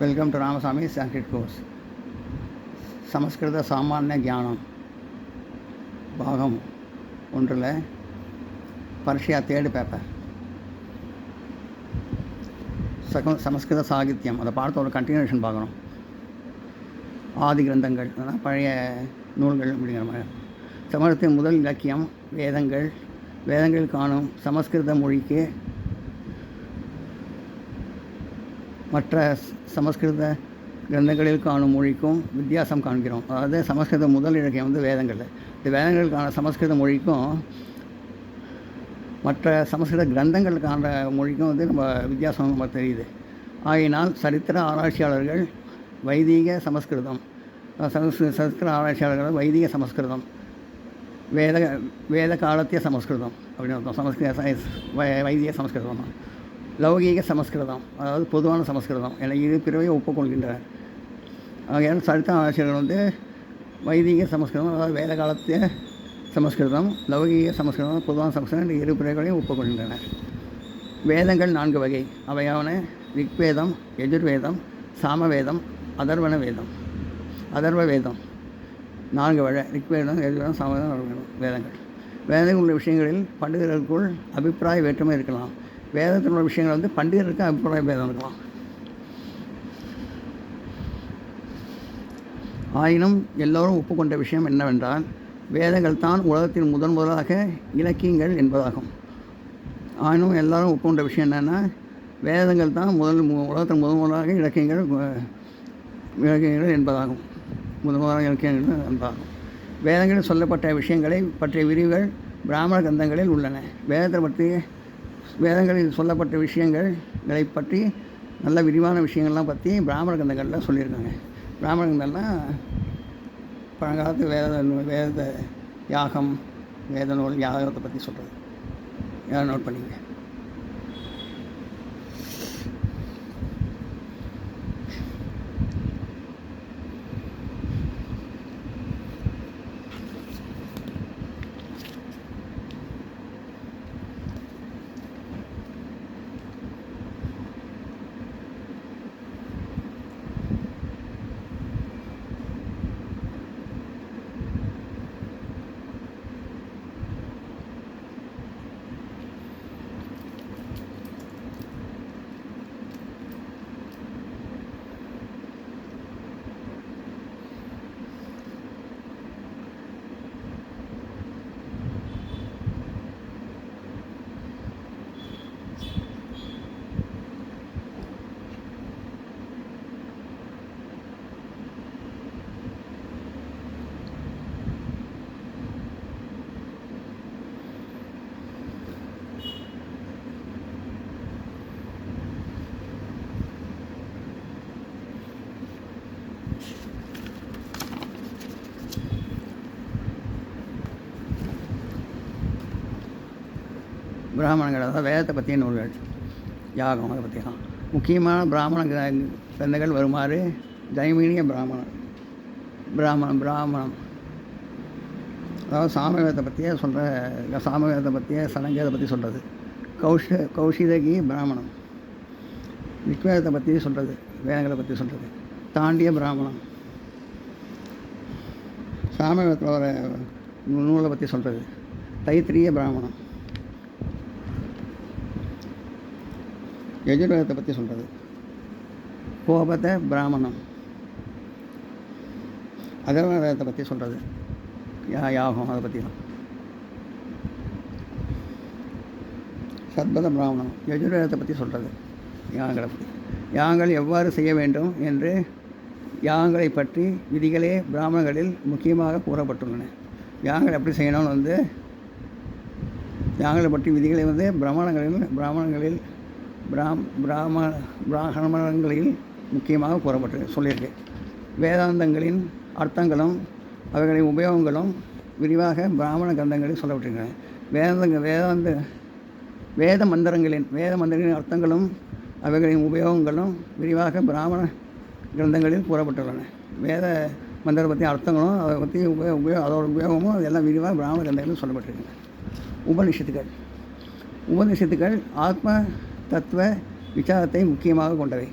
Welcome to Ramasamy Sanskrit course. சமஸ்கிருத சாமானிய ஞானம் பாகம் 1ல் பரீட்சையா 3rd பேப்பர் சமஸ்கிருத சாகித்யம். அந்த பாடத்தோட கண்டினியூஷன் பார்க்கணும். ஆதி கிரந்தங்கள், பழைய நூல்கள் அப்படிங்கிற மாதிரி. சமஸ்கிருதத்தின் முதல் இலக்கியம் வேதங்கள் காணும் சமஸ்கிருத மொழிக்கு மற்ற சமஸ்கிருத கிரந்தங்களில் காணும் மொழிக்கும் வித்தியாசம் காண்கிறோம். அதாவது சமஸ்கிருத முதல் இலக்கியம் வேதங்கள். இந்த வேதங்களுக்கான சமஸ்கிருத மொழிக்கும் மற்ற சமஸ்கிருத கிரந்தங்களுக்கான மொழிக்கும் நம்ம வித்தியாசம் நம்ம தெரியுது. ஆகையினால் சரித்திர ஆராய்ச்சியாளர்கள் வைதிக சமஸ்கிருதம், சரித்திர ஆராய்ச்சியாளர்கள் வைதிக சமஸ்கிருதம், வேத காலத்திய சமஸ்கிருதம் அப்படின்னு அர்த்தம். வைதிக சமஸ்கிருதம், லௌகீக சமஸ்கிருதம், அதாவது பொதுவான சமஸ்கிருதம் என இரு பிரிவை ஒப்புக்கொள்கின்றனர். ஆகையால் சரித்திர ஆராய்ச்சியாளர்கள் வைதிக சமஸ்கிருதம், அதாவது வேத காலத்திய சமஸ்கிருதம், லௌகீக சமஸ்கிருதம், பொதுவான சமஸ்கிருதம் என்ற இரு பிரிவுகளையும் ஒப்புக்கொள்கின்றனர். வேதங்கள் 4 வகை. அவையான ரிக்வேதம், யஜுர்வேதம், சாமவேதம், அதர்வ வேதம். 4 வகை: ரிக்வேதம், யஜுர்வேதம், சாமவேதம், அதர்வ வேதங்கள். வேதங்கள் உள்ள விஷயங்களில் பண்டிதர்களுக்குள் அபிப்பிராய வேற்றுமை இருக்கலாம். வேதத்தில் உள்ள விஷயங்கள் பண்டிதருக்கு அபிப்பிராய வேதம் இருக்கலாம். ஆயினும் எல்லோரும் ஒப்புக்கொண்ட விஷயம் என்னவென்றால், வேதங்கள் தான் உலகத்தில் முதலாக இலக்கியங்கள் என்பதாகும். ஆயினும் எல்லோரும் ஒப்புக்கொண்ட விஷயம் என்னென்னா, வேதங்கள் தான் உலகத்தில் முதலாக இலக்கியங்கள் என்பதாகும். முதலாக இலக்கியங்கள் என்பதாகும். வேதங்களில் சொல்லப்பட்ட விஷயங்களை பற்றிய விரிவுகள் பிராமண கிரந்தங்களில் உள்ளன. வேதங்களில் சொல்லப்பட்ட விஷயங்களை பற்றி நல்ல விரிவான விஷயங்கள்லாம் பற்றி பிராமண கிரந்தங்களில் சொல்லியிருக்காங்க. பிராமண கிரந்தம்லாம் பழங்காலத்து வேத யாகம், வேத நூல், யாகத்தை பற்றி சொல்கிறது. யாரும் நோட் பண்ணிங்க. பிராமணங்கள், அதாவது வேதத்தை பற்றிய நூல்கள், யாகம், அதை பற்றி தான். முக்கியமான பிராமண கிரந்தங்கள் வருமாறு: ஜைமினிய பிராமணம், அதாவது சாமவேதத்தை பற்றிய சடங்கேதை பற்றி சொல்கிறது. கௌஷிதகி பிராமணம், ரிக்வேதத்தை பற்றி சொல்கிறது, வேதங்களை பற்றி சொல்கிறது. தாண்டிய பிராமணம், சாமவேதத்தில் வர நூலை பற்றி சொல்கிறது. தைத்திரிய பிராமணம், யஜுர்வேதத்தை பற்றி சொல்கிறது. கோபத பிராமணம், அதர்வ வேதத்தை பற்றி சொல்கிறது. யாகம், அதை பற்றி தான். சத்பத பிராமணம், யஜுர்வேதத்தை பற்றி சொல்கிறது. யாகங்களை பற்றி, யாகங்கள் எவ்வாறு செய்ய வேண்டும் என்று யாகங்களை பற்றி விதிகளே பிராமணங்களில் முக்கியமாக கூறப்பட்டுள்ளன. யாகங்கள் எப்படி செய்யணும்னு யாகங்களை பற்றி விதிகளை பிராமணங்களில் பிராமணங்களில் முக்கியமாக கூறப்பட்டு சொல்லியிருக்கு. வேதாந்தங்களின் அர்த்தங்களும் அவைகளின் உபயோகங்களும் விரிவாக பிராமண கிரந்தங்களில் சொல்லப்பட்டிருக்கின்றன. வேத மந்திரங்களின் அர்த்தங்களும் அவைகளின் உபயோகங்களும் விரிவாக பிராமண கிரந்தங்களில் கூறப்பட்டுள்ளன. வேத மந்திரத்தை பற்றி அர்த்தங்களும் அதை பற்றி அதோட உபயோகமும் அதெல்லாம் விரிவாக பிராமண கிரந்தங்களில் சொல்லப்பட்டிருக்கின்றன. உபனிஷத்துக்கள் ஆத்ம தத்துவ விசாரத்தை முக்கியமாக கொண்டவை.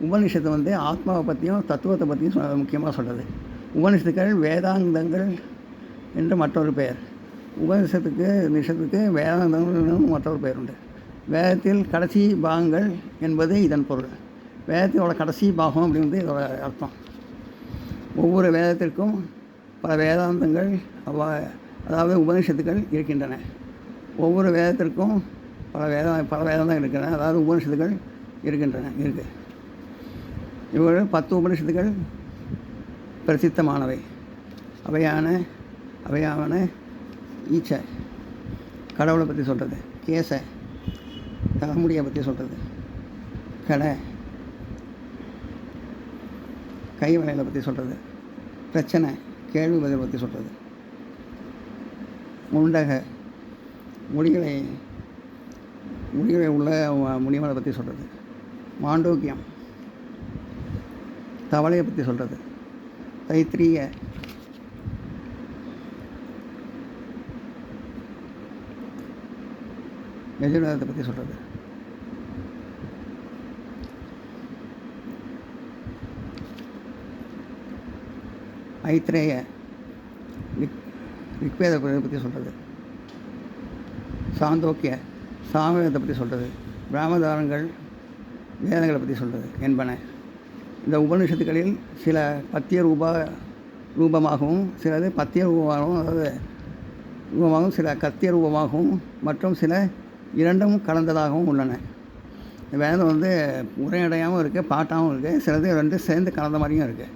உபனிஷத்து வந்து ஆத்மாவை பற்றியும் தத்துவத்தை பற்றியும் முக்கியமாக சொல்கிறது. உபனிஷத்துக்கள் வேதாந்தங்கள் என்று மற்றொரு பெயர். நிஷத்துக்கு வேதாந்தங்கள் மற்றொரு பெயர் உண்டு. வேதத்தில் கடைசி பாகங்கள் என்பது இதன் பொருள். வேதத்தோட கடைசி பாகம் அப்படின்றது இதோட அர்த்தம். ஒவ்வொரு வேதத்திற்கும் பல வேதாந்தங்கள் அதாவது உபனிஷத்துக்கள் இருக்கின்றன. ஒவ்வொரு வேதத்திற்கும் பல வேதாந்தங்கள் இருக்கின்றன, அதாவது உபனிஷத்துக்கள் இருக்குது. இவர்கள் 10 உபனிஷத்துக்கள் பிரசித்தமானவை. அவையான ஈச்ச கடவுளை பற்றி சொல்கிறது, கேச தலைமுடியை பற்றி சொல்கிறது, கடை கை வளையலை பற்றி சொல்கிறது, பிரச்சனை கேள்வி பதில் பற்றி சொல்கிறது, முண்டக முடிகளை உள்ள முனிவனை பற்றி சொல்கிறது, மாண்டோக்கியம் தவளையை பற்றி சொல்கிறது, தைத்திரிய யஜுர்வேதத்தை பற்றி சொல்கிறது, ஐத்ரேய ரிக்வேதத்தை பற்றி சொல்கிறது, சாந்தோக்கிய சாமவேதத்தை பற்றி சொல்கிறது, பிராமதாரங்கள் வேதங்களை பற்றி சொல்கிறது என்பன. இந்த உபனிஷத்துக்களில் சில பத்திய ரூபமாகவும் சிலது பத்திய ரூபமாகவும், அதாவது ரூபமாகவும், சில கத்திய ரூபமாகவும் மற்றும் சில இரண்டும் கலந்ததாகவும் உள்ளன. வேதம் வந்து உரையடையாகவும் இருக்குது, பாட்டாகவும் இருக்குது, சிலது ரெண்டு சேர்ந்து கலந்த மாதிரியும் இருக்குது.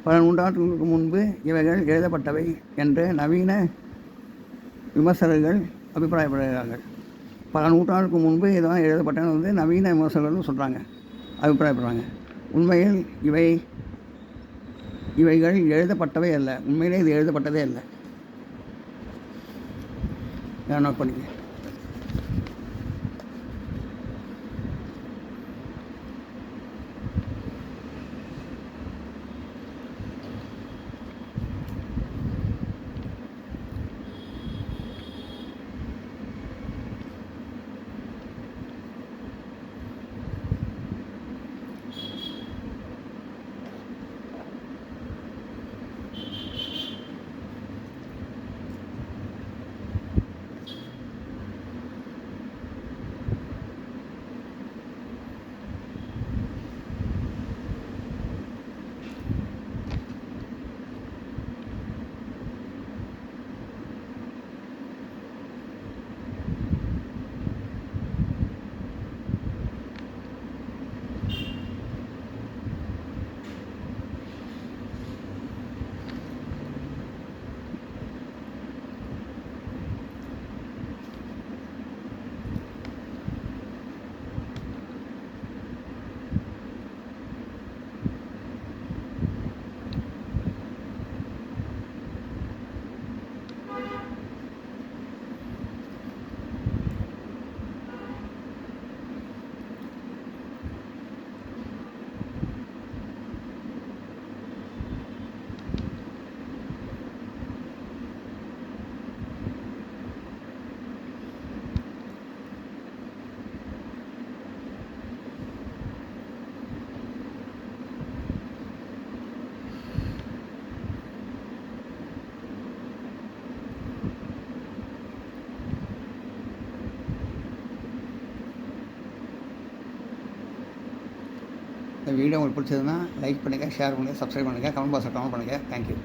பல நூற்றாண்டுகளுக்கு முன்பு இவைகள் எழுதப்பட்டவை என்று நவீன விமர்சகர்கள் அபிப்பிராயப்படுகிறார்கள். பல நூற்றாண்டுக்கு முன்பு இதெல்லாம் எழுதப்பட்டது வந்து நவீன விமர்சகர்கள் சொல்கிறாங்க, அபிப்பிராயப்படுறாங்க. உண்மையில் இவைகள் எழுதப்பட்டவே அல்ல. உண்மையிலே இது எழுதப்பட்டதே இல்லை. நோட் பண்ணிக்க. இந்த வீடியோ உங்களுக்கு பிடிச்சதுன்னா லைக் பண்ணுங்கள், ஷேர் பண்ணுங்கள், சப்ஸ்கிரைப் பண்ணுங்கள், கமெண்ட் பாக்ஸில் கமெண்ட் பண்ணுங்கள். தேங்க்யூ.